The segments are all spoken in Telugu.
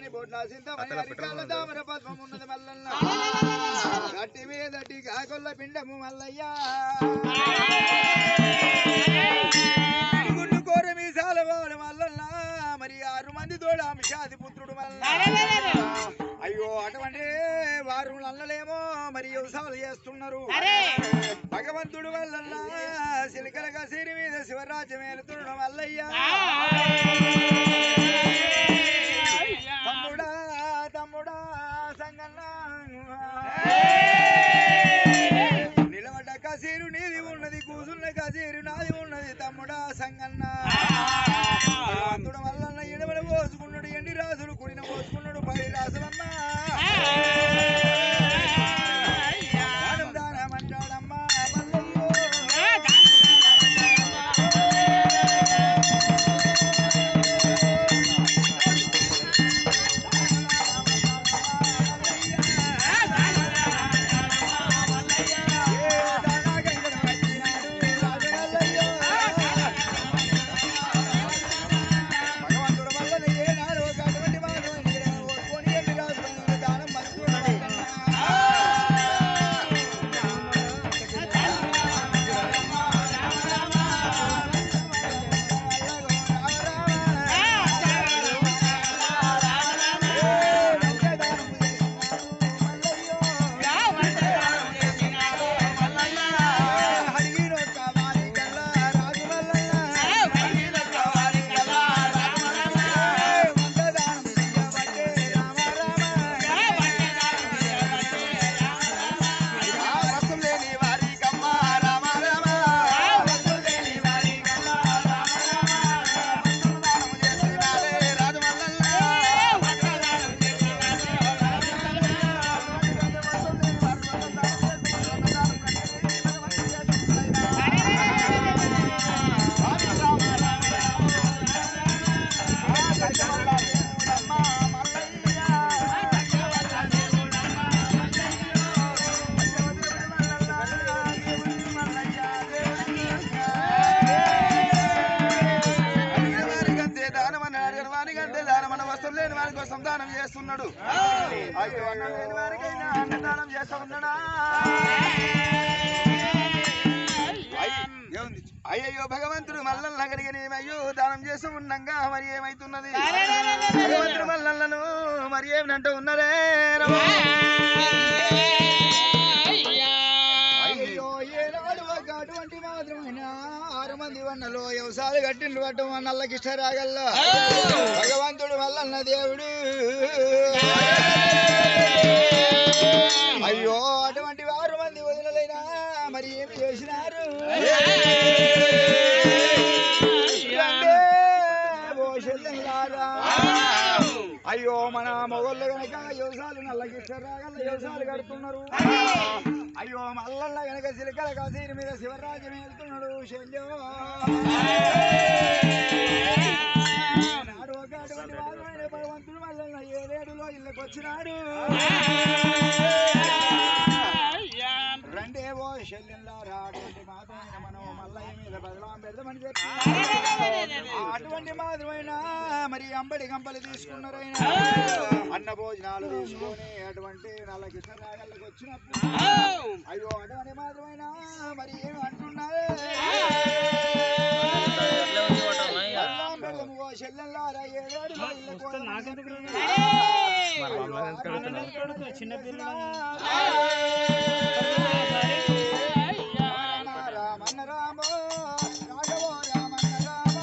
తెల్లని బొట్ల సింతమని అరికాల దామర పద్మం ఉన్నది మల్లన్న గట్టి మీదటి కాకొల్ల పిండము మల్లయ్య గుండు కోర మీసాల వాడు మల్లన్న మరి 6 మంది తోడ మిషాది పుత్రుడు మల్లన్న అయ్యో అటువంటి వారు నల్లలేమో మరి వ్యవసాయాలు చేస్తున్నారు భగవంతుడు వల్ల సిలికల కసిరి మీద శివరాజ్యం ఏలుతుడు మల్లయ్య తమ్ముడా తమ్ముడా సంగన్న నిలబడ్డ కసీరు నీది ఉన్నది కూసున్న కసీరు నాది ఉన్నది తమ్ముడా సంగన్న భగవంతుడు వల్ల ఎడమల పోసుకున్నాడు ఎండి రాజులు కుడిన పోసుకున్నాడు 10 రాజులమ్మా సంతానం చేస్తున్నాడు అయ్యో అన్నం లేని వారికైనా అన్నదానం చేస్తా ఉన్నాడా అయ్యో భగవంతుడు మల్లన్న గడిగని అయ్యో దానం చేస్తూ ఉండంగా మరి ఏమైతున్నది భగవంతుడు మల్లన్నను మరి ఏమిటంటూ ఉన్నదే అయ్యో ఏనాడు ఒక అటువంటి మాత్రమైన 6 మంది వన్నలో వ్యవసాయాలు కట్టిండు పట్టం నల్లకి ఇష్ట రాగల్లా భగవంతుడు మల్లన్న దేవుడు అయ్యో అటువంటి 6 మంది వదిలైనా మరి ఏమి చేసినారు అయ్యో మన మొగళ్ళు గనక వ్యవసాయాలు నల్లకి ఇష్ట రాగల్ల వ్యవసాయాలు కడుతున్నారు అయ్యో మల్లన్న గనక సిలికల కసీరి మీద శివరాజ్యం వెళ్తున్నాడు శల్యం నాడు ఒక అటువంటి వాదమైన భగవంతుడు మల్లన్న 7 ఇళ్ళకి వచ్చినాడు రండేవో శల్యంలారా అటువంటి మాత్రమైన మనం మల్లయ్య మీద బదలాం పెడదామని చెప్పి అటువంటి మాత్రమైన మరి అంబడి గంపలు తీసుకున్నారైనా అన్న భోజనాలు తీసుకొని అటువంటి నల్లకి రాగళ్ళకి వచ్చినప్పుడు అయ్యో అటువంటి మాత్రమైన మరి ఏమి అంటున్నారు శల్యంలారా 7 చిన్నపిల్ల రామన్న రామో రాఘవో రామన్న రామ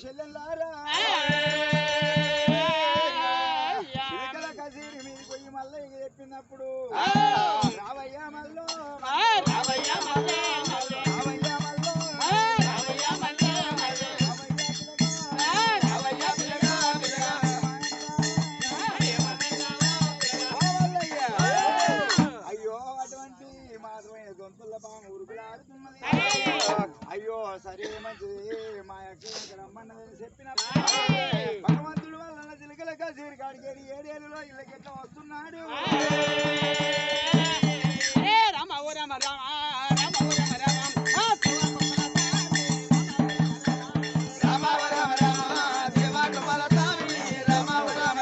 చెల్లెల్లారా మల్లయ్య చెప్పినప్పుడు రావయ్యా మల్లో రావయ్యా మల్లె మల్లె రావయ్యా మల్లో రావయ్యా మల్లె మల్లె రావయ్యా పిల్లగా పిల్లగా అయ్యో అటువంటి మాత్రమైన గొంతుల బాగా ఉరుకులాడుతున్నది అయ్యో సరే మంచిది మా యొక్క రమ్మన్నదని చెప్పినప్పుడు భగవంతుడు వల్ల చిలకల కసీరు కాడికేరి ఏడేళ్ళలో ఇళ్ళకెట్లా వస్తున్నాడు రామ ఓ రామ రామ రామ ఓ రామ రామ రామ రామ రామ దేవా కమల స్వామి రామ రామ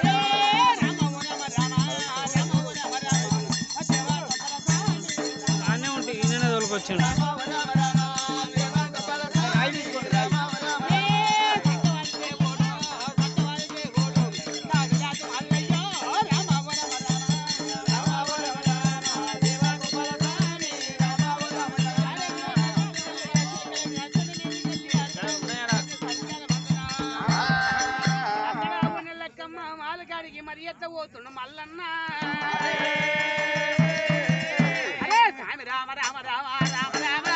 అన్నీ ఉంటాయి ఈయన తోలుకొచ్చాడు మరి ఎట్లా పోతుండు మల్లన్న అరే స్వామి రామ రామ రామ రామ రామ